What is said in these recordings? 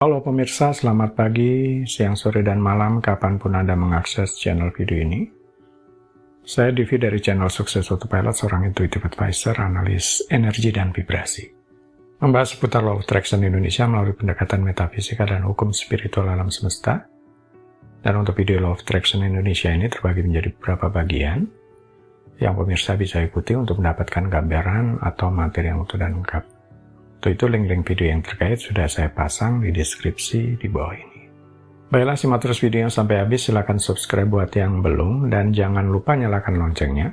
Halo pemirsa, selamat pagi, siang, sore, dan malam kapanpun Anda mengakses channel video ini. Saya Divi dari channel Sukses Autopilot, seorang intuitive advisor, analis energi dan vibrasi. Membahas seputar Law of Attraction Indonesia melalui pendekatan metafisika dan hukum spiritual alam semesta. Dan untuk video Law of Attraction Indonesia ini terbagi menjadi beberapa bagian yang pemirsa bisa ikuti untuk mendapatkan gambaran atau materi yang utuh dan lengkap. Untuk itu link-link video yang terkait sudah saya pasang di deskripsi di bawah ini. Baiklah, simak terus videonya sampai habis, silahkan subscribe buat yang belum, dan jangan lupa nyalakan loncengnya,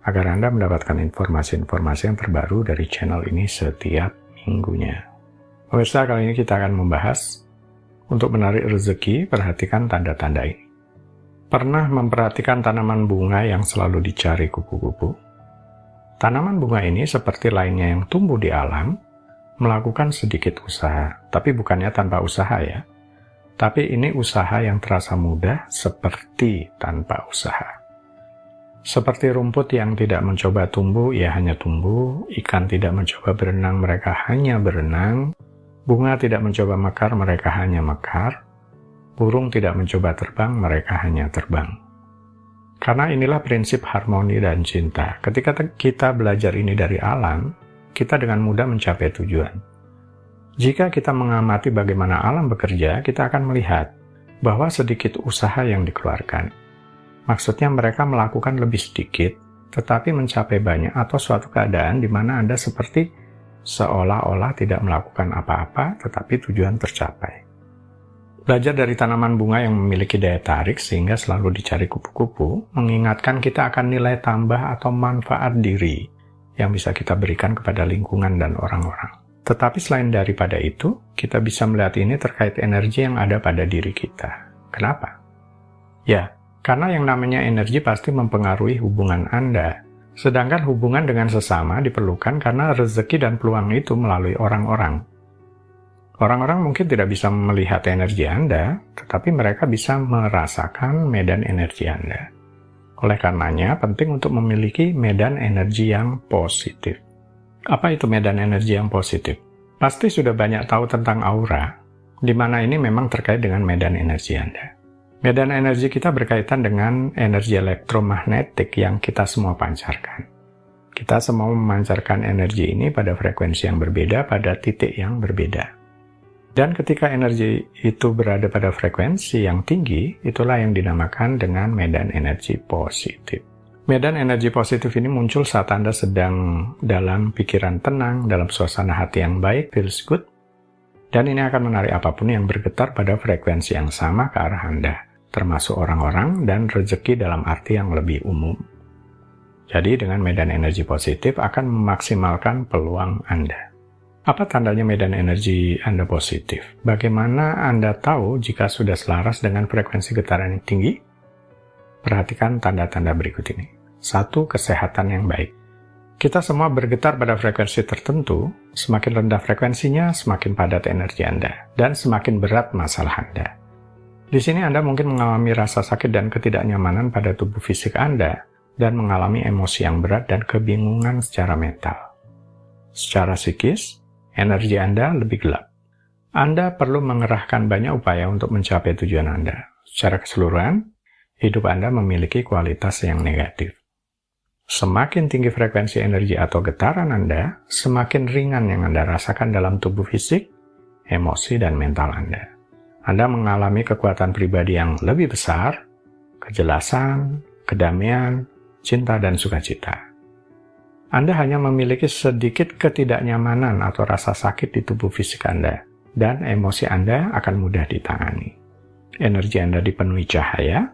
agar Anda mendapatkan informasi-informasi yang terbaru dari channel ini setiap minggunya. Pemirsa, kali ini kita akan membahas, untuk menarik rezeki, perhatikan tanda-tanda ini. Pernah memperhatikan tanaman bunga yang selalu dicari kupu-kupu? Tanaman bunga ini seperti lainnya yang tumbuh di alam, melakukan sedikit usaha, tapi bukannya tanpa usaha ya. Tapi ini usaha yang terasa mudah seperti tanpa usaha. Seperti rumput yang tidak mencoba tumbuh, ia hanya tumbuh. Ikan tidak mencoba berenang, mereka hanya berenang. Bunga tidak mencoba mekar, mereka hanya mekar. Burung tidak mencoba terbang, mereka hanya terbang. Karena inilah prinsip harmoni dan cinta. Ketika kita belajar ini dari alam, kita dengan mudah mencapai tujuan. Jika kita mengamati bagaimana alam bekerja, kita akan melihat bahwa sedikit usaha yang dikeluarkan. Maksudnya mereka melakukan lebih sedikit, tetapi mencapai banyak, atau suatu keadaan di mana Anda seperti seolah-olah tidak melakukan apa-apa, tetapi tujuan tercapai. Belajar dari tanaman bunga yang memiliki daya tarik sehingga selalu dicari kupu-kupu, mengingatkan kita akan nilai tambah atau manfaat diri yang bisa kita berikan kepada lingkungan dan orang-orang. Tetapi selain daripada itu, kita bisa melihat ini terkait energi yang ada pada diri kita. Kenapa? Ya, karena yang namanya energi pasti mempengaruhi hubungan Anda. Sedangkan hubungan dengan sesama diperlukan karena rezeki dan peluang itu melalui orang-orang. Orang-orang mungkin tidak bisa melihat energi Anda, tetapi mereka bisa merasakan medan energi Anda. Oleh karenanya, penting untuk memiliki medan energi yang positif. Apa itu medan energi yang positif? Pasti sudah banyak tahu tentang aura, di mana ini memang terkait dengan medan energi Anda. Medan energi kita berkaitan dengan energi elektromagnetik yang kita semua pancarkan. Kita semua memancarkan energi ini pada frekuensi yang berbeda, pada titik yang berbeda. Dan ketika energi itu berada pada frekuensi yang tinggi, itulah yang dinamakan dengan medan energi positif. Medan energi positif ini muncul saat Anda sedang dalam pikiran tenang, dalam suasana hati yang baik, feels good, dan ini akan menarik apapun yang bergetar pada frekuensi yang sama ke arah Anda, termasuk orang-orang dan rezeki dalam arti yang lebih umum. Jadi dengan medan energi positif akan memaksimalkan peluang Anda. Apa tandanya medan energi Anda positif? Bagaimana Anda tahu jika sudah selaras dengan frekuensi getaran yang tinggi? Perhatikan tanda-tanda berikut ini. 1. Kesehatan yang baik. Kita semua bergetar pada frekuensi tertentu, semakin rendah frekuensinya, semakin padat energi Anda, dan semakin berat masalah Anda. Di sini Anda mungkin mengalami rasa sakit dan ketidaknyamanan pada tubuh fisik Anda, dan mengalami emosi yang berat dan kebingungan secara mental. Secara psikis, energi Anda lebih gelap. Anda perlu mengerahkan banyak upaya untuk mencapai tujuan Anda. Secara keseluruhan, hidup Anda memiliki kualitas yang negatif. Semakin tinggi frekuensi energi atau getaran Anda, semakin ringan yang Anda rasakan dalam tubuh fisik, emosi, dan mental Anda. Anda mengalami kekuatan pribadi yang lebih besar, kejelasan, kedamaian, cinta, dan sukacita. Anda hanya memiliki sedikit ketidaknyamanan atau rasa sakit di tubuh fisik Anda, dan emosi Anda akan mudah ditangani. Energi Anda dipenuhi cahaya,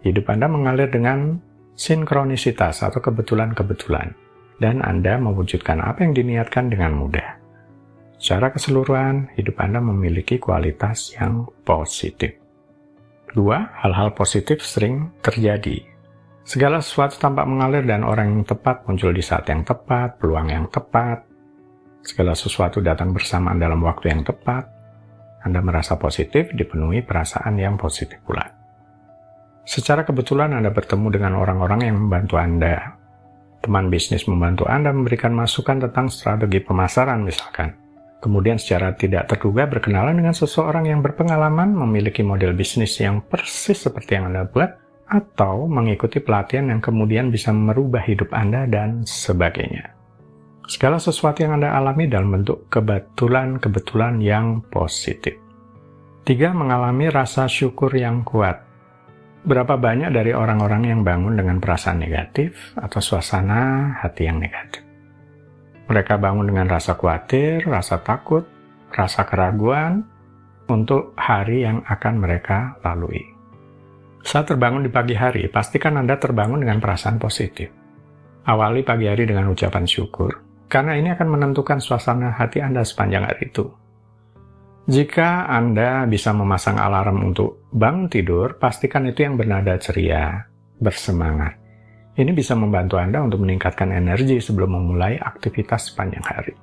hidup Anda mengalir dengan sinkronisitas atau kebetulan-kebetulan, dan Anda mewujudkan apa yang diniatkan dengan mudah. Secara keseluruhan, hidup Anda memiliki kualitas yang positif. 2. Hal-hal positif sering terjadi. Segala sesuatu tampak mengalir dan orang yang tepat muncul di saat yang tepat, peluang yang tepat. Segala sesuatu datang bersamaan dalam waktu yang tepat. Anda merasa positif, dipenuhi perasaan yang positif pula. Secara kebetulan Anda bertemu dengan orang-orang yang membantu Anda. Teman bisnis membantu Anda memberikan masukan tentang strategi pemasaran misalkan. kemudian secara tidak terduga berkenalan dengan seseorang yang berpengalaman, memiliki model bisnis yang persis seperti yang Anda buat, atau mengikuti pelatihan yang kemudian bisa merubah hidup Anda, dan sebagainya. Segala sesuatu yang Anda alami dalam bentuk kebetulan-kebetulan yang positif. 3. Mengalami rasa syukur yang kuat. Berapa banyak dari orang-orang yang bangun dengan perasaan negatif atau suasana hati yang negatif? Mereka bangun dengan rasa khawatir, rasa takut, rasa keraguan untuk hari yang akan mereka lalui. Saat terbangun di pagi hari, pastikan Anda terbangun dengan perasaan positif. Awali pagi hari dengan ucapan syukur, karena ini akan menentukan suasana hati Anda sepanjang hari itu. Jika Anda bisa memasang alarm untuk bangun tidur, pastikan itu yang bernada ceria, bersemangat. Ini bisa membantu Anda untuk meningkatkan energi sebelum memulai aktivitas sepanjang hari.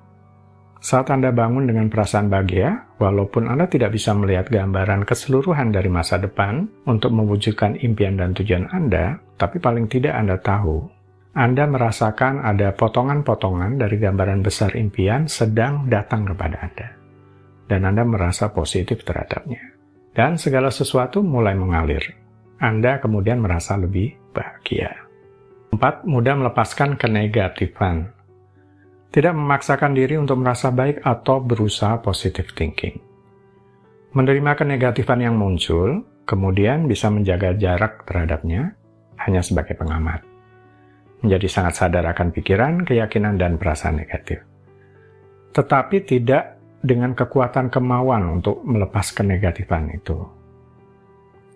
Saat Anda bangun dengan perasaan bahagia, walaupun Anda tidak bisa melihat gambaran keseluruhan dari masa depan untuk mewujudkan impian dan tujuan Anda, tapi paling tidak Anda tahu, Anda merasakan ada potongan-potongan dari gambaran besar impian sedang datang kepada Anda. Dan Anda merasa positif terhadapnya. Dan segala sesuatu mulai mengalir. Anda kemudian merasa lebih bahagia. 4. Mudah melepaskan kenegatifan. Tidak memaksakan diri untuk merasa baik atau berusaha positive thinking. Menerima kenegatifan yang muncul, kemudian bisa menjaga jarak terhadapnya, hanya sebagai pengamat. Menjadi sangat sadar akan pikiran, keyakinan, dan perasaan negatif. Tetapi tidak dengan kekuatan kemauan untuk melepas kenegatifan itu.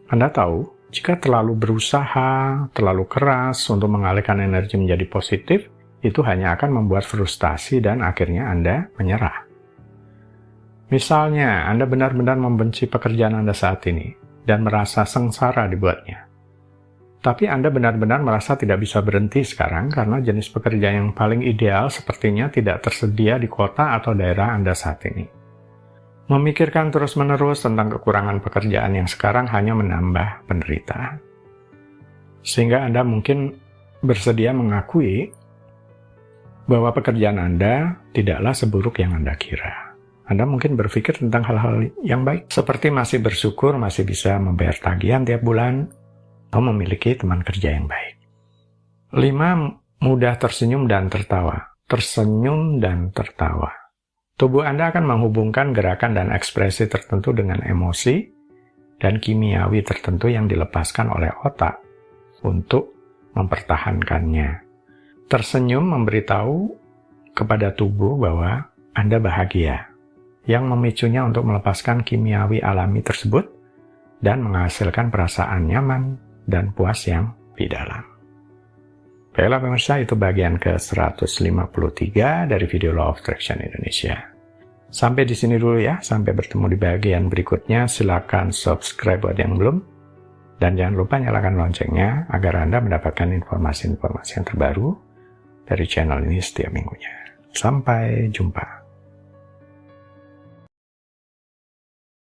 Anda tahu, jika terlalu berusaha, terlalu keras untuk mengalihkan energi menjadi positif, itu hanya akan membuat frustasi dan akhirnya Anda menyerah. Misalnya, Anda benar-benar membenci pekerjaan Anda saat ini dan merasa sengsara dibuatnya. Tapi Anda benar-benar merasa tidak bisa berhenti sekarang karena jenis pekerjaan yang paling ideal sepertinya tidak tersedia di kota atau daerah Anda saat ini. Memikirkan terus-menerus tentang kekurangan pekerjaan yang sekarang hanya menambah penderitaan. Sehingga Anda mungkin bersedia mengakui bahwa pekerjaan Anda tidaklah seburuk yang Anda kira. Anda mungkin berpikir tentang hal-hal yang baik, seperti masih bersyukur masih bisa membayar tagihan tiap bulan, atau memiliki teman kerja yang baik. 5. Mudah tersenyum dan tertawa. Tersenyum dan tertawa. Tubuh Anda akan menghubungkan gerakan dan ekspresi tertentu dengan emosi dan kimiawi tertentu yang dilepaskan oleh otak untuk mempertahankannya. Tersenyum memberitahu kepada tubuh bahwa Anda bahagia, yang memicunya untuk melepaskan kimiawi alami tersebut dan menghasilkan perasaan nyaman dan puas yang di dalam. Baiklah pemirsa, itu bagian ke-153 dari video Law of Attraction Indonesia. Sampai di sini dulu ya, sampai bertemu di bagian berikutnya. Silakan subscribe buat yang belum, dan jangan lupa nyalakan loncengnya agar Anda mendapatkan informasi-informasi yang terbaru dari channel ini setiap minggunya. Sampai jumpa.